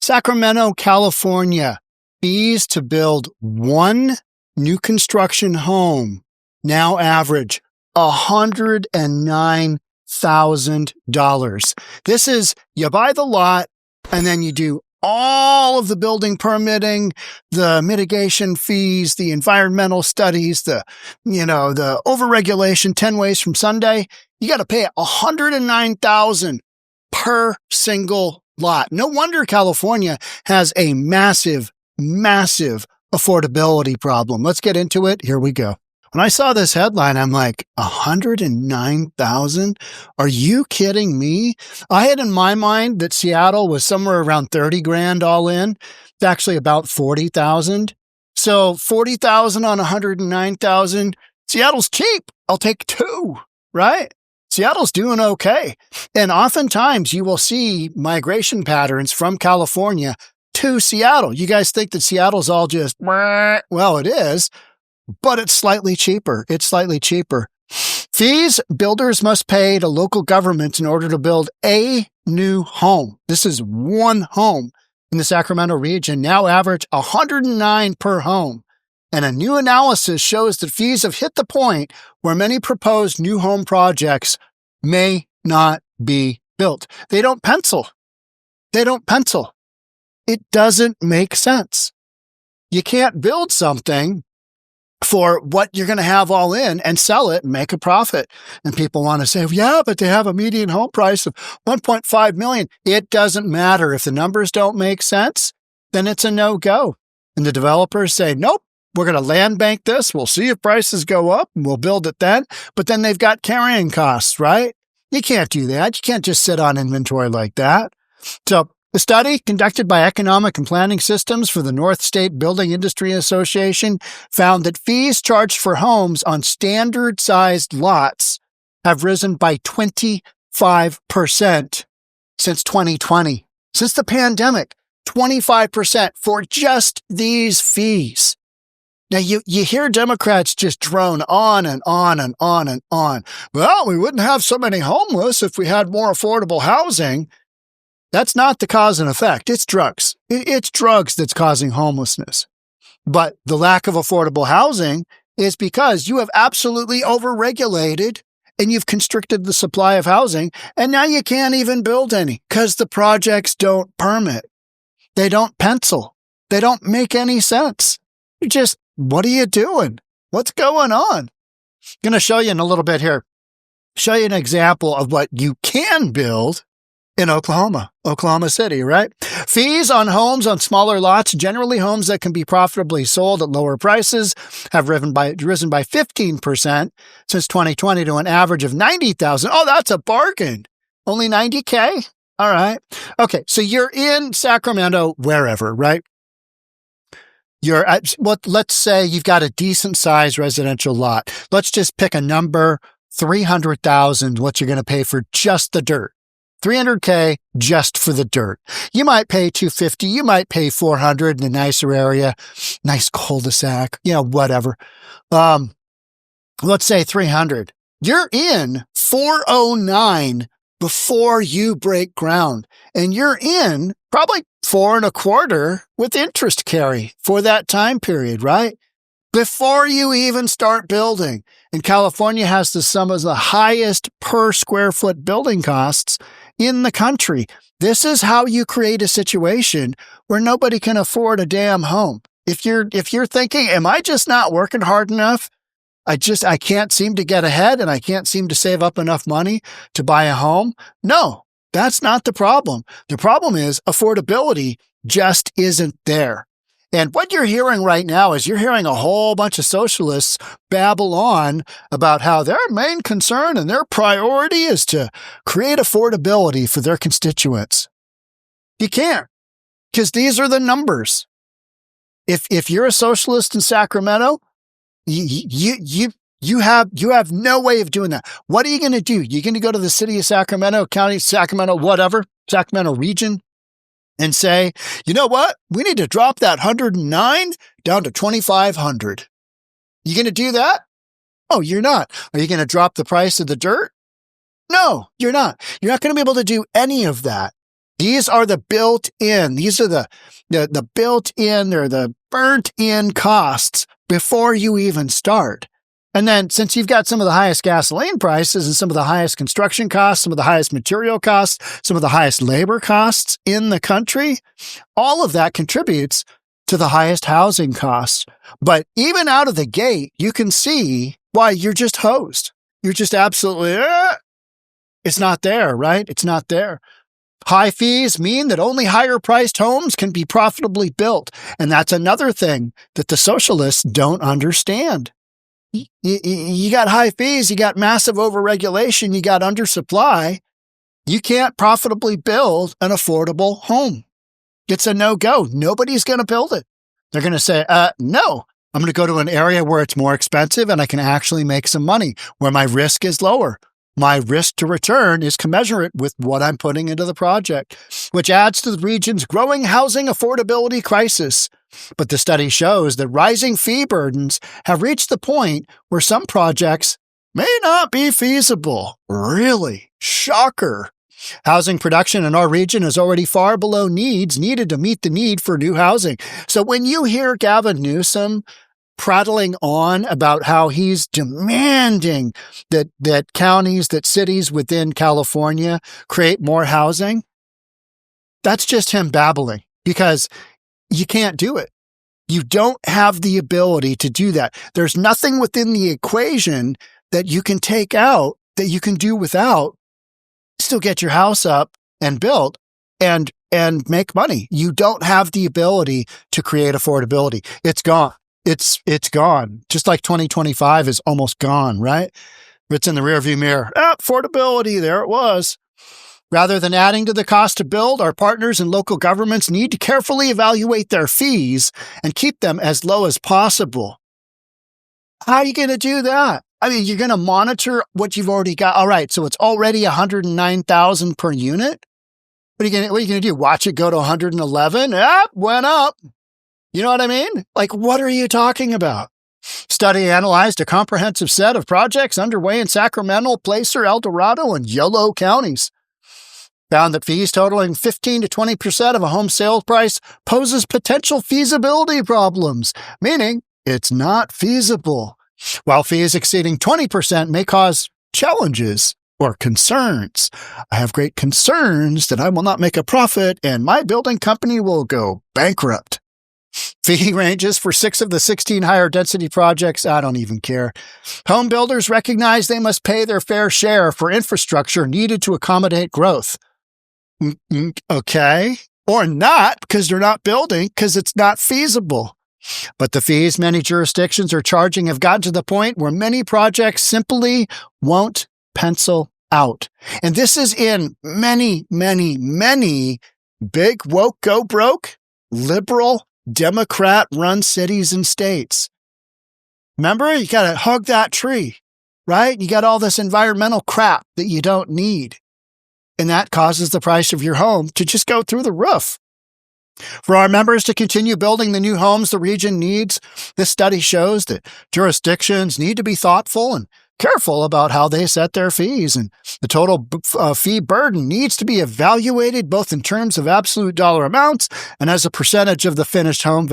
Sacramento, California, fees to build one new construction home now average $109,000. This is, you buy the lot and then you do all of the building permitting, the mitigation fees, the environmental studies, the overregulation 10 ways from Sunday. You got to pay $109,000 per single lot. No wonder California has a massive, massive affordability problem. Let's get into it. Here we go. When I saw this headline, I'm like, 109,000? Are you kidding me? I had in my mind that Seattle was somewhere around 30 grand all in. It's actually about 40,000. So 40,000 on 109,000. Seattle's cheap. I'll take two, right? Seattle's doing okay. And oftentimes you will see migration patterns from California to Seattle. You guys think that Seattle's all just, well, it is. But it's slightly cheaper. It's slightly cheaper. Fees builders must pay to local governments in order to build a new home. This is one home in the Sacramento region, now average $109 per home. And a new analysis shows that fees have hit the point where many proposed new home projects may not be built. They don't pencil. They don't pencil. It doesn't make sense. You can't build something for what you're going to have all in and sell it and make a profit. And people want to say, yeah, but they have a median home price of $1.5 million. It doesn't matter. If the numbers don't make sense, then it's a no-go. And the developers say, nope, we're going to land bank this. We'll see if prices go up and we'll build it then. But then they've got carrying costs, right? You can't do that. You can't just sit on inventory like that. So the study conducted by Economic and Planning Systems for the North State Building Industry Association found that fees charged for homes on standard-sized lots have risen by 25% since 2020. Since the pandemic, 25% for just these fees. Now, you hear Democrats just drone on and on and on and on. Well, we wouldn't have so many homeless if we had more affordable housing. That's not the cause and effect. It's drugs. It's drugs that's causing homelessness. But the lack of affordable housing is because you have absolutely overregulated and you've constricted the supply of housing, and now you can't even build any because the projects don't permit. They don't pencil. They don't make any sense. You just, what are you doing? What's going on? I'm going to show you in a little bit here. Show you an example of what you can build in Oklahoma City, right? Fees on homes on smaller lots, generally homes that can be profitably sold at lower prices, have risen by 15% since 2020 to an average of $90,000. Oh, that's a bargain. Only $90K? All right. Okay, so you're in Sacramento, wherever, right? You're at, let's say you've got a decent sized residential lot. Let's just pick a number, 300,000, what you're going to pay for just the dirt. 300K just for the dirt. You might pay 250. You might pay 400 in a nicer area, nice cul-de-sac, whatever. Let's say 300. You're in 409 before you break ground, and you're in probably 4.25 with interest carry for that time period, right? Before you even start building. And California has some of the highest per square foot building costs in the country. This is how you create a situation where nobody can afford a damn home. If you're thinking, am I just not working hard enough? I can't seem to get ahead and I can't seem to save up enough money to buy a home. No, that's not the problem. The problem is affordability just isn't there. And what you're hearing right now is you're hearing a whole bunch of socialists babble on about how their main concern and their priority is to create affordability for their constituents. You can't, because these are the numbers. If you're a socialist in Sacramento, you have no way of doing that. What are you going to do? You're going to go to the city of Sacramento, county, Sacramento, whatever, Sacramento region, and say, you know what? We need to drop that 109 down to 2,500. You going to do that? Oh, you're not. Are you going to drop the price of the dirt? No, you're not. You're not going to be able to do any of that. These are the built-in. These are the built-in, they're the burnt-in costs before you even start. And then since you've got some of the highest gasoline prices and some of the highest construction costs, some of the highest material costs, some of the highest labor costs in the country, all of that contributes to the highest housing costs. But even out of the gate, you can see why you're just hosed. You're just absolutely, it's not there, right? It's not there. High fees mean that only higher priced homes can be profitably built. And that's another thing that the socialists don't understand. You got high fees, you got massive overregulation, you got undersupply. You can't profitably build an affordable home. It's a no-go. Nobody's going to build it. They're going to say, no, I'm going to go to an area where it's more expensive and I can actually make some money, where my risk is lower. My risk to return is commensurate with what I'm putting into the project, which adds to the region's growing housing affordability crisis. But the study shows that rising fee burdens have reached the point where some projects may not be feasible. Really? Shocker. Housing production in our region is already far below needs needed to meet the need for new housing. So when you hear Gavin Newsom prattling on about how he's demanding that counties, that cities within California create more housing, that's just him babbling, because you can't do it. You don't have the ability to do that. There's nothing within the equation that you can take out, that you can do without, still get your house up and built and make money. You don't have the ability to create affordability. It's gone. It's gone. Just like 2025 is almost gone, right? It's in the rearview mirror. Affordability, there it was. Rather than adding to the cost to build, our partners and local governments need to carefully evaluate their fees and keep them as low as possible. How are you going to do that? I mean, you're going to monitor what you've already got. All right, so it's already $109,000 per unit. What are you going to do? Watch it go to 111? Went up. You know what I mean? Like, what are you talking about? Study analyzed a comprehensive set of projects underway in Sacramento, Placer, El Dorado, and Yolo counties. Found that fees totaling 15 to 20% of a home sales price poses potential feasibility problems, meaning it's not feasible, while fees exceeding 20% may cause challenges or concerns. I have great concerns that I will not make a profit and my building company will go bankrupt. Fee ranges for 6 of the 16 higher density projects, I don't even care. Home builders recognize they must pay their fair share for infrastructure needed to accommodate growth. Okay. Or not, because they're not building, because it's not feasible. But the fees many jurisdictions are charging have gotten to the point where many projects simply won't pencil out. And this is in many, many, many big woke go broke, liberal, Democrat-run cities and states. Remember, you got to hug that tree, right? You got all this environmental crap that you don't need. And that causes the price of your home to just go through the roof. For our members to continue building the new homes the region needs, this study shows that jurisdictions need to be thoughtful and careful about how they set their fees, and the total fee burden needs to be evaluated both in terms of absolute dollar amounts and as a percentage of the finished home.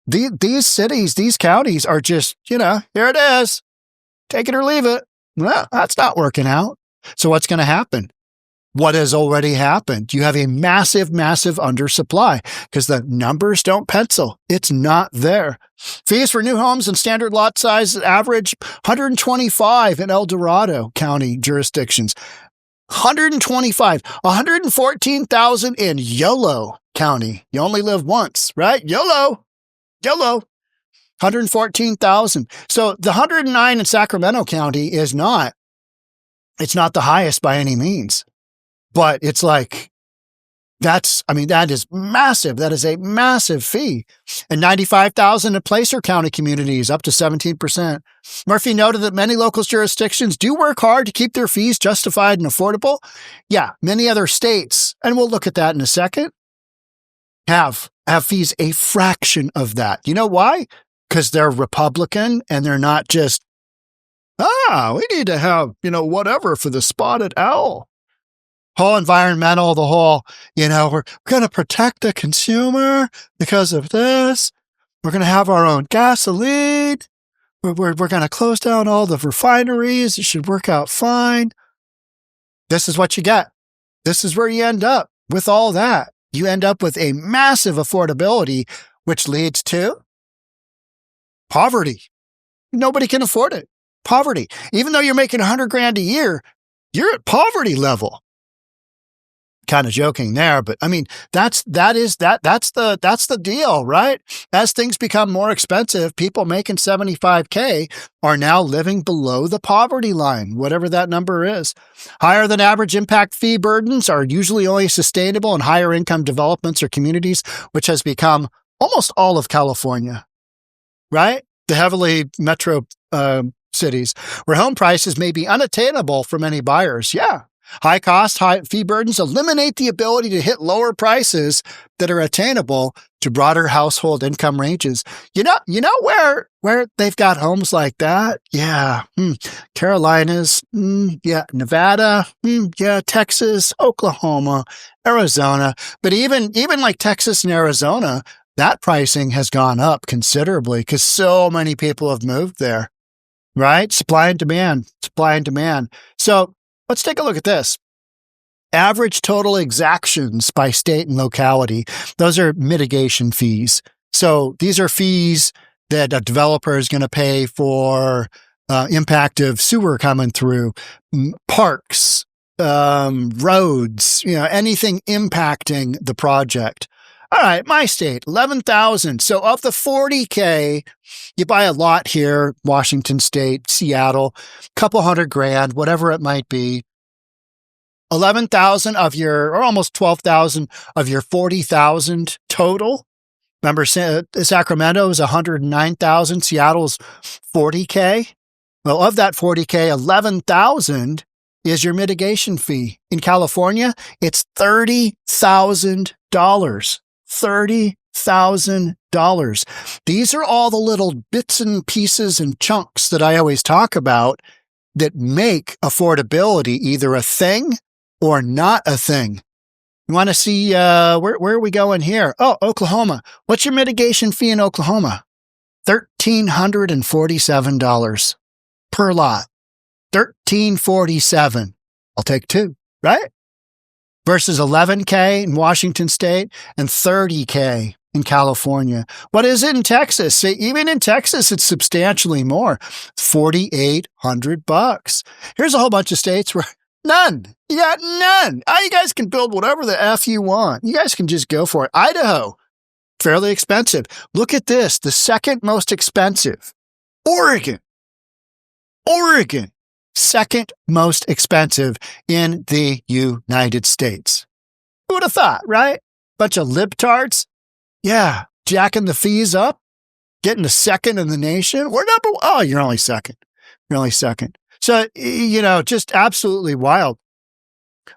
These cities, these counties are just, here it is. Take it or leave it. Well, that's not working out. So what's going to happen? What has already happened? You have a massive, massive undersupply because the numbers don't pencil. It's not there. Fees for new homes and standard lot size average 125 in El Dorado County jurisdictions. 125, 114,000 in Yolo County. You only live once, right? YOLO. 114,000. So the 109 in Sacramento County is not, it's not the highest by any means. But it's like, that is massive. That is a massive fee. And 95,000 in Placer County communities, up to 17%. Murphy noted that many local jurisdictions do work hard to keep their fees justified and affordable. Yeah, many other states, and we'll look at that in a second, have fees a fraction of that. You know why? Because they're Republican and they're not just, we need to have, whatever for the spotted owl. whole environmental, the whole, we're going to protect the consumer because of this. We're going to have our own gasoline. We're going to close down all the refineries. It should work out fine. This is what you get. This is where you end up with all that. You end up with a massive affordability, which leads to poverty. Nobody can afford it. Poverty. Even though you're making $100,000 a year, you're at poverty level. Kind of joking there, but I mean, that's the deal, right? As things become more expensive, people making $75K are now living below the poverty line, whatever that number is. Higher than average impact fee burdens are usually only sustainable in higher income developments or communities, which has become almost all of California, right? The heavily metro cities where home prices may be unattainable for many buyers. Yeah. High cost, high fee burdens eliminate the ability to hit lower prices that are attainable to broader household income ranges. You know where they've got homes like that? Yeah. Carolinas. Yeah. Nevada. Yeah. Texas, Oklahoma, Arizona. But even like Texas and Arizona, that pricing has gone up considerably because so many people have moved there, right? Supply and demand. So let's take a look at this. Average total exactions by state and locality. Those are mitigation fees. So these are fees that a developer is going to pay for impact of sewer coming through, parks, roads, anything impacting the project. All right, my state, 11,000. So of the $40K, you buy a lot here, Washington State, Seattle, couple $100,000, whatever it might be. 11,000 of your, or almost 12,000 of your 40,000 total. Remember, Sacramento is 109,000. Seattle's 40K. Well, of that 40K, 11,000 is your mitigation fee. In California, it's $30,000. $30,000. These are all the little bits and pieces and chunks that I always talk about that make affordability either a thing or not a thing. You want to see where are we going here? Oh, Oklahoma. What's your mitigation fee in Oklahoma? $1,347 per lot. $1,347. I'll take two, right? Versus $11K in Washington State and $30K in California. What is it in Texas? See, even in Texas, it's substantially more. $4,800. Here's a whole bunch of states where none. You got none. You guys can build whatever the F you want. You guys can just go for it. Idaho, fairly expensive. Look at this. The second most expensive. Oregon. Second most expensive in the United States. Who would have thought, right? Bunch of libtards. Yeah, jacking the fees up, getting the second in the nation. We're number one. Oh, you're only second. So, just absolutely wild.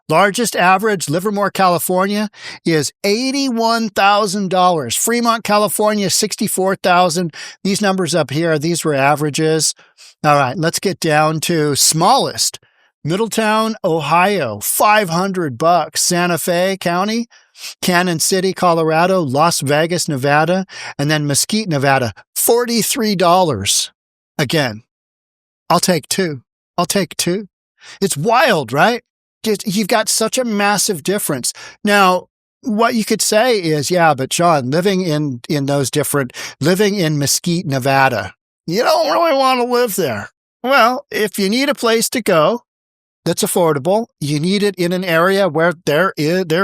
Largest average, Livermore, California, is $81,000. Fremont, California, $64,000. These numbers up here, these were averages. All right, let's get down to smallest. Middletown, Ohio, $500. Santa Fe County, Cannon City, Colorado, Las Vegas, Nevada, and then Mesquite, Nevada, $43. Again, I'll take two. It's wild, right? You've got such a massive difference. Now, what you could say is, yeah, but Sean, living in Mesquite, Nevada, you don't really want to live there. Well, if you need a place to go that's affordable, you need it in an area where there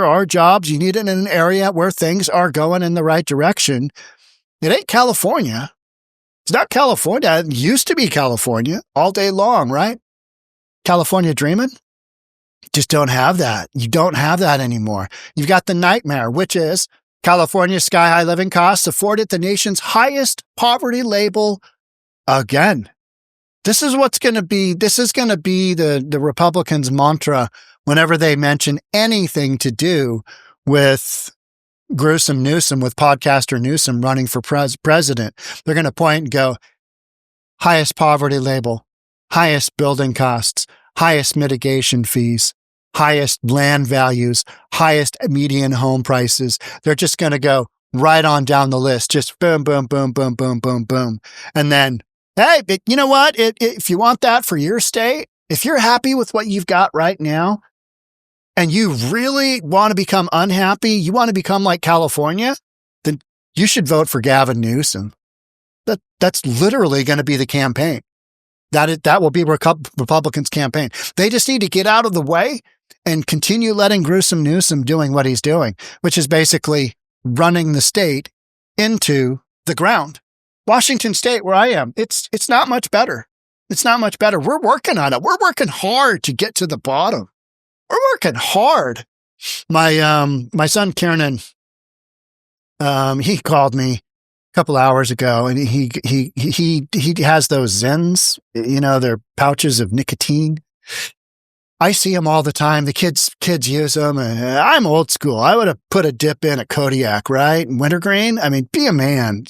are jobs, you need it in an area where things are going in the right direction. It ain't California. It's not California. It used to be California all day long, right? California dreaming? Just don't have that. You don't have that anymore. You've got the nightmare, which is California's sky-high living costs afforded the nation's highest poverty label again. This is going to be the Republicans' mantra whenever they mention anything to do with gruesome Newsom, with podcaster Newsom running for president. They're going to point and go, highest poverty label, highest building costs, highest mitigation fees. highest land values, highest median home prices. They're just going to go right on down the list, just boom, boom, boom, boom, boom, boom, boom. And then, hey, but you know what? If you want that for your state, if you're happy with what you've got right now, and you really want to become unhappy, you want to become like California, then you should vote for Gavin Newsom. That's literally going to be the campaign. That will be Republicans' campaign. They just need to get out of the way and continue letting Gruesome Newsom doing what he's doing, which is basically running the state into the ground. Washington State, where I am, it's not much better. It's not much better. We're working on it. We're working hard to get to the bottom. We're working hard. My son Kiernan, he called me a couple hours ago, and he has those Zens, they're pouches of nicotine. I see them all the time. The kids use them, and I'm old school. I would have put a dip in at Kodiak, right? Wintergreen. I mean, be a man.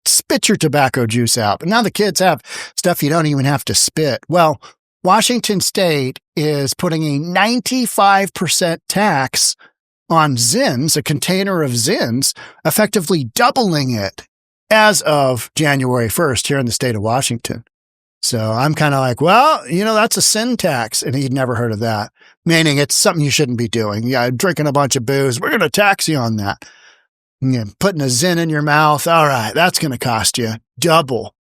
Spit your tobacco juice out. But now the kids have stuff you don't even have to spit. Well, Washington State is putting a 95% tax on Zins, a container of Zins, effectively doubling it as of January 1st here in the state of Washington. So I'm kind of like, well, that's a sin tax. And he'd never heard of that, meaning it's something you shouldn't be doing. Yeah, drinking a bunch of booze. We're going to tax you on that. Yeah, putting a Zin in your mouth. All right, that's going to cost you double.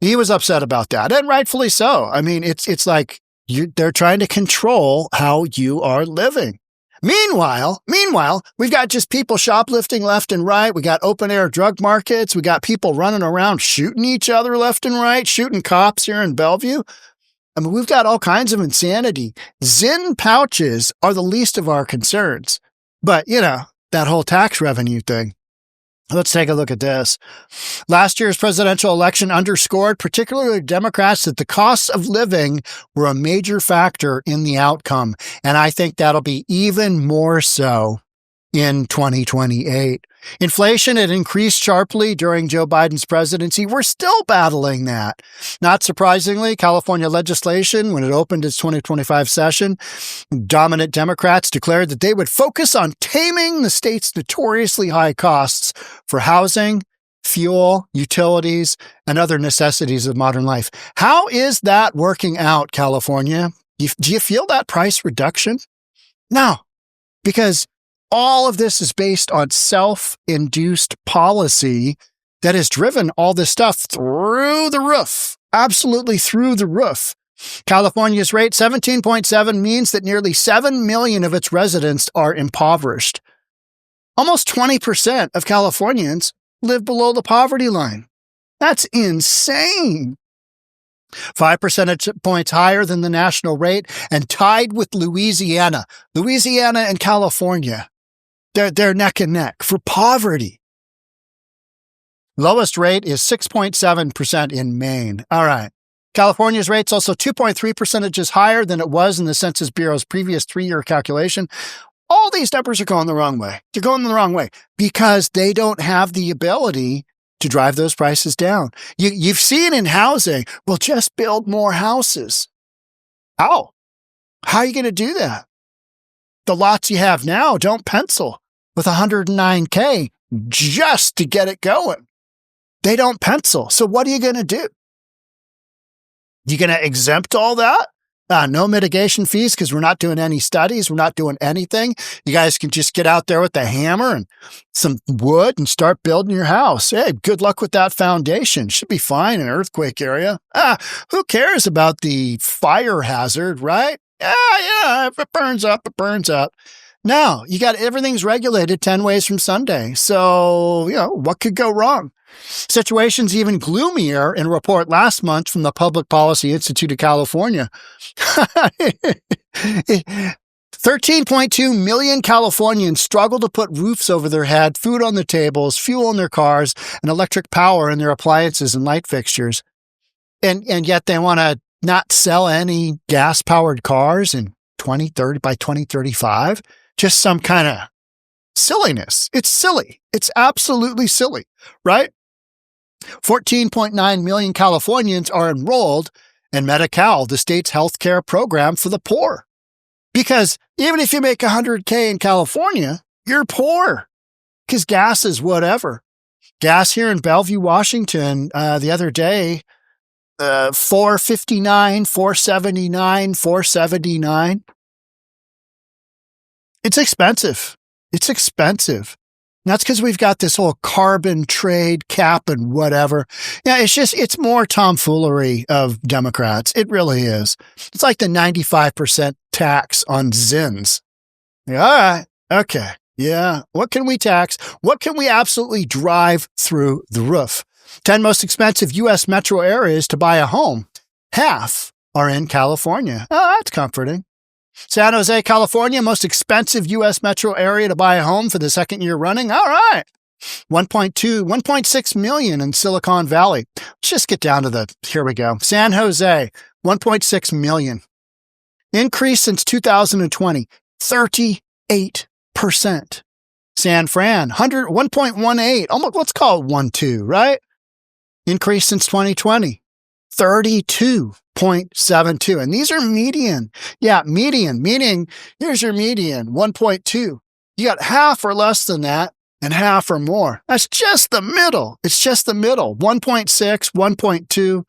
He was upset about that, and rightfully so. I mean, it's like they're trying to control how you are living. Meanwhile, we've got just people shoplifting left and right. We got open air drug markets. We got people running around shooting each other left and right, shooting cops here in Bellevue. I mean, we've got all kinds of insanity. Zin pouches are the least of our concerns. But, that whole tax revenue thing. Let's take a look at this. Last year's presidential election underscored, particularly Democrats, that the costs of living were a major factor in the outcome. And I think that'll be even more so in 2028. Inflation had increased sharply during Joe Biden's presidency. We're still battling that. Not surprisingly, California legislation, when it opened its 2025 session, dominant Democrats declared that they would focus on taming the state's notoriously high costs for housing, fuel, utilities, and other necessities of modern life. How is that working out, California? Do you feel that price reduction? No, because all of this is based on self-induced policy that has driven all this stuff through the roof, absolutely through the roof. California's rate, 17.7, means that nearly 7 million of its residents are impoverished. Almost 20% of Californians live below the poverty line. That's insane. 5 percentage points higher than the national rate and tied with Louisiana. Louisiana and California. They're neck and neck for poverty. Lowest rate is 6.7% in Maine. All right. California's rate's also 2.3 percentages higher than it was in the Census Bureau's previous 3-year calculation. All these numbers are going the wrong way. They're going the wrong way because they don't have the ability to drive those prices down. You've seen in housing, well, just build more houses. How? How are you going to do that? The lots you have now don't pencil with $109K just to get it going. They don't pencil. So what are you going to do? You going to exempt all that? No mitigation fees because we're not doing any studies. We're not doing anything. You guys can just get out there with a hammer and some wood and start building your house. Hey, good luck with that foundation. Should be fine in an earthquake area. Who cares about the fire hazard, right? Yeah, if it burns up, it burns up. No, everything's regulated 10 ways from Sunday. So, what could go wrong? Situation's even gloomier in a report last month from the Public Policy Institute of California. 13.2 million Californians struggle to put roofs over their head, food on their tables, fuel in their cars, and electric power in their appliances and light fixtures. And yet they want to not sell any gas-powered cars in 2030 by 2035. Just some kind of silliness. It's silly. It's absolutely silly, right? 14.9 million Californians are enrolled in Medi-Cal, the state's healthcare program for the poor. Because even if you make $100K in California, you're poor because gas is whatever. Gas here in Bellevue, Washington, the other day, $4.59, $4.79, $4.79. It's expensive. It's expensive. And that's because we've got this whole carbon trade cap and whatever. Yeah, it's more tomfoolery of Democrats. It really is. It's like the 95% tax on ZINs. Yeah, all right. Okay. Yeah. What can we tax? What can we absolutely drive through the roof? 10 most expensive U.S. metro areas to buy a home. Half are in California. Oh, that's comforting. San Jose, California, most expensive U.S. metro area to buy a home for the second year running. All right. 1.6 million in Silicon Valley. Let's just get down to here we go. San Jose, 1.6 million. Increase since 2020, 38%. San Fran, 1.18, almost, let's call it 1.2, right? Increase since 2020, 32.72. And these are median. Yeah, median, meaning here's your median, 1.2. You got half or less than that and half or more. That's just the middle. It's just the middle, 1.6, 1.2.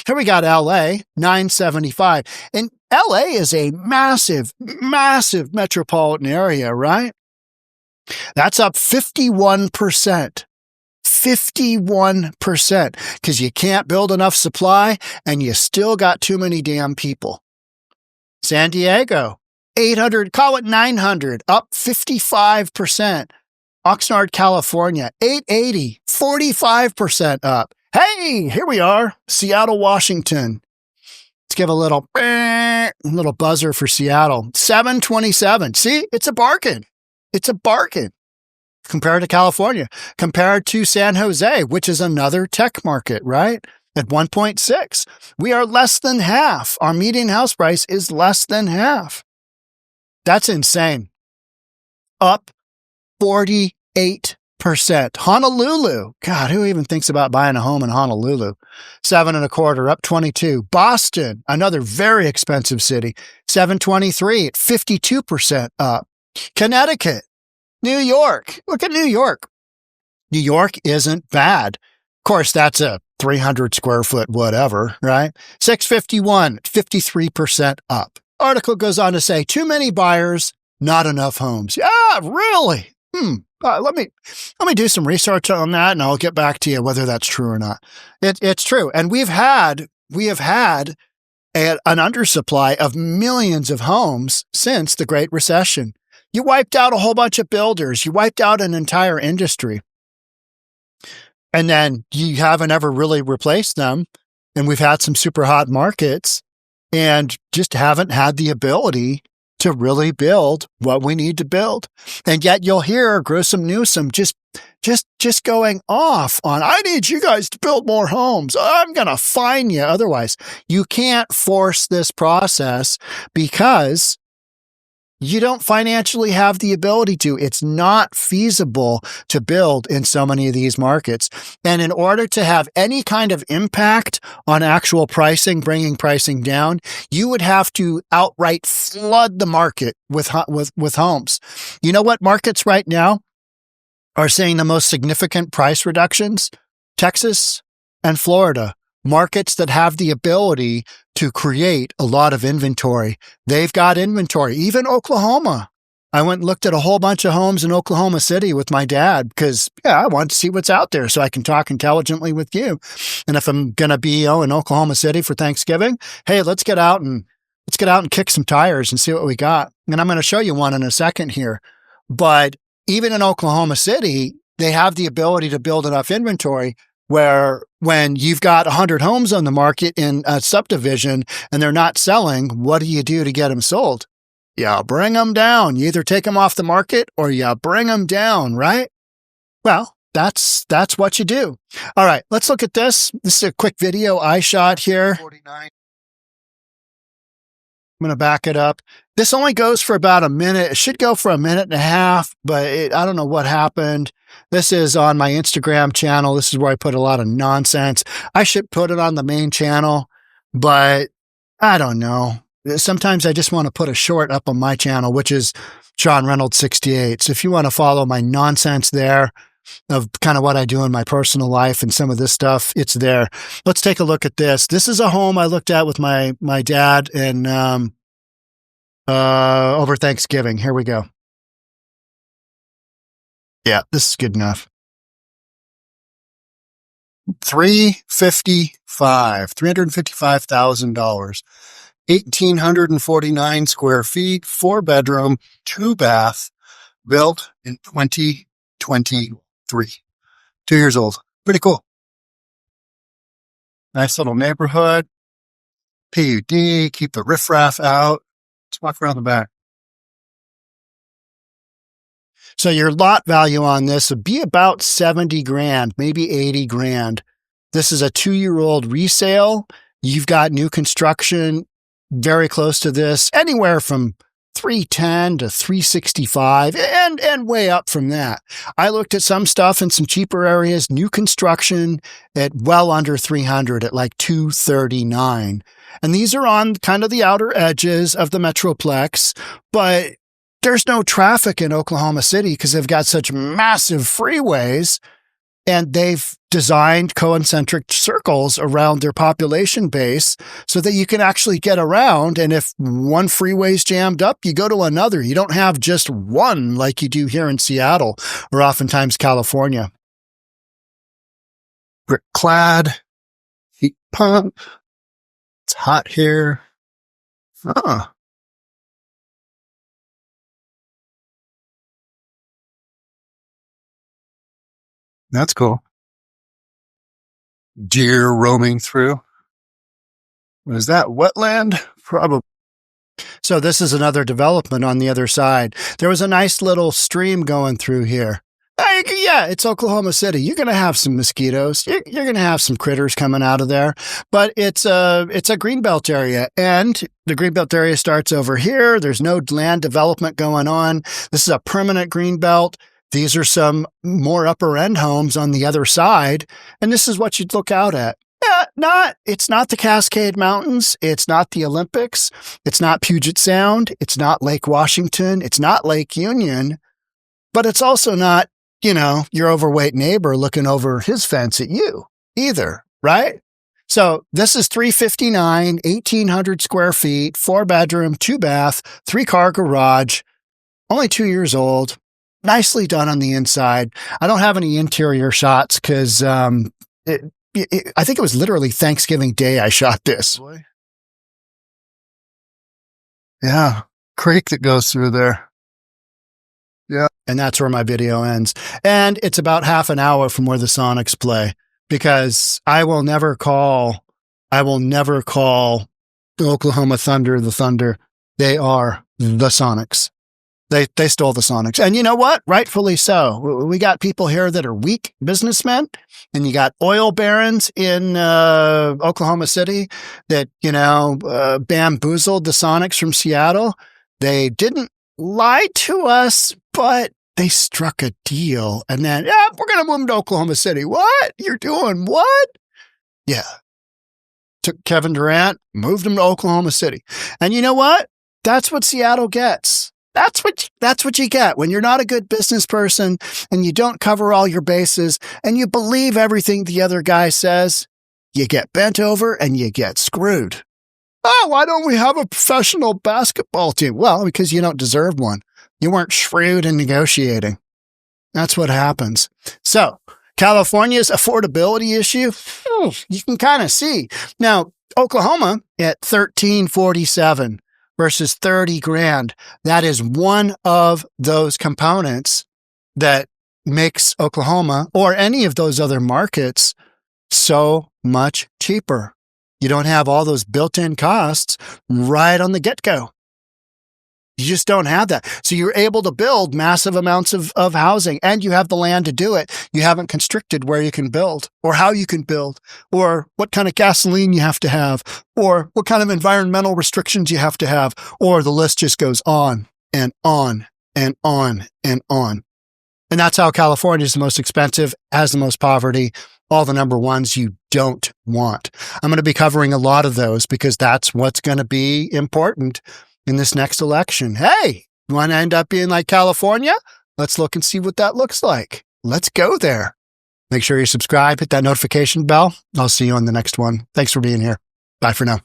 Here we got LA, 975. And LA is a massive, massive metropolitan area, right? That's up 51%. 51%, because you can't build enough supply and you still got too many damn people. San Diego, 800, call it 900, up 55%. Oxnard, California, 880, 45% up. Hey, here we are, Seattle, Washington. Let's give a little buzzer for Seattle. 727. See, it's a bargain. It's a bargain. Compared to California, compared to San Jose, which is another tech market, right? At 1.6, we are less than half. Our median house price is less than half. That's insane. Up 48%. Honolulu, God, who even thinks about buying a home in Honolulu? 7.25, up 22. Boston, another very expensive city, 723, 52% up. Connecticut. New York. Look at New York. New York isn't bad. Of course, that's a 300 square foot whatever, right? 651, 53% up. Article goes on to say, too many buyers, not enough homes. Yeah, really? Let me do some research on that, and I'll get back to you whether that's true or not. It's true. And we have had an undersupply of millions of homes since the Great Recession. You wiped out a whole bunch of builders. You wiped out an entire industry. And then you haven't ever really replaced them. And we've had some super hot markets and just haven't had the ability to really build what we need to build. And yet you'll hear Gruesome Newsom just going off on, I need you guys to build more homes. I'm going to fine you otherwise. You can't force this process because you don't financially have the ability to. It's not feasible to build in so many of these markets. And in order to have any kind of impact on actual pricing, bringing pricing down, you would have to outright flood the market with homes. You know what markets right now are seeing the most significant price reductions? Texas and Florida. Markets that have the ability to create a lot of inventory. They've got inventory. Even Oklahoma. I went and looked at a whole bunch of homes in Oklahoma City with my dad because, I want to see what's out there so I can talk intelligently with you. And if I'm going to be in Oklahoma City for Thanksgiving, hey, let's get out and kick some tires and see what we got. And I'm going to show you one in a second here. But even in Oklahoma City, they have the ability to build enough inventory where when you've got 100 homes on the market in a subdivision and they're not selling, what do you do to get them sold? You bring them down. You either take them off the market or you bring them down, right? Well, that's what you do. All right, let's look at this. This is a quick video I shot here. 49. I'm going to back it up. This only goes for about a minute. It should go for a minute and a half, but I don't know what happened. This is on my Instagram channel. This is where I put a lot of nonsense. I should put it on the main channel, but I don't know. sometimes I just want to put a short up on my channel, which is Sean Reynolds 68. So if you want to follow my nonsense there of kind of what I do in my personal life and some of this stuff, it's there. Let's take a look at this. This is a home I looked at with my dad and over Thanksgiving. Here we go. Yeah, this is good enough. $355,000, 1,849 square feet, 4-bedroom, 2-bath, built in 2023. 2 years old. Pretty cool. Nice little neighborhood. PUD, keep the riffraff out. Let's walk around the back. So your lot value on this would be about 70 grand, maybe 80 grand. This is a 2-year-old resale. You've got new construction very close to this, anywhere from 310 to 365 and way up from that. I looked at some stuff in some cheaper areas, new construction at well under 300 at like 239. And these are on kind of the outer edges of the Metroplex, but there's no traffic in Oklahoma City because they've got such massive freeways and they've designed concentric circles around their population base so that you can actually get around. And if one freeway's jammed up, you go to another. You don't have just one like you do here in Seattle or oftentimes California. Brick clad, heat pump. It's hot here. Oh. That's cool. Deer roaming through. Was that wetland? Probably. So this is another development on the other side. There was a nice little stream going through here. Yeah, it's Oklahoma City. You're going to have some mosquitoes. You're going to have some critters coming out of there. But it's a greenbelt area, and the greenbelt area starts over here. There's no land development going on. This is a permanent greenbelt. These are some more upper end homes on the other side, and this is what you'd look out at. It's not the Cascade Mountains. It's not the Olympics. It's not Puget Sound. It's not Lake Washington. It's not Lake Union, but it's also not, your overweight neighbor looking over his fence at you either, right? So this is 359, 1,800 square feet, 4-bedroom, 2-bath, 3-car garage, only 2 years old. Nicely done on the inside. I don't have any interior shots because I think it was literally Thanksgiving Day I shot this. Yeah, creek that goes through there. Yeah. And that's where my video ends. And it's about half an hour from where the Sonics play because I will never call the Oklahoma Thunder the Thunder. They are the Sonics. They stole the Sonics. And you know what? Rightfully so. We got people here that are weak businessmen, and you got oil barons in Oklahoma City that, bamboozled the Sonics from Seattle. They didn't lie to us, but they struck a deal. And then, we're going to move them to Oklahoma City. What? You're doing what? Yeah. Took Kevin Durant, moved him to Oklahoma City. And you know what? That's what Seattle gets. That's what you get when you're not a good business person and you don't cover all your bases and you believe everything the other guy says. You get bent over and you get screwed. Oh, why don't we have a professional basketball team? Well, because you don't deserve one. You weren't shrewd in negotiating. That's what happens. So California's affordability issue, you can kind of see. Now, Oklahoma at 1347. Versus 30 grand. That is one of those components that makes Oklahoma or any of those other markets so much cheaper. You don't have all those built-in costs right on the get-go. You just don't have that. So you're able to build massive amounts of housing and you have the land to do it. You haven't constricted where you can build or how you can build or what kind of gasoline you have to have or what kind of environmental restrictions you have to have, or the list just goes on and on and on and on. And that's how California is the most expensive, has the most poverty, all the number ones you don't want. I'm going to be covering a lot of those because that's what's going to be important in this next election. Hey, you want to end up being like California? Let's look and see what that looks like. Let's go there. Make sure you subscribe, hit that notification bell. I'll see you on the next one. Thanks for being here. Bye for now.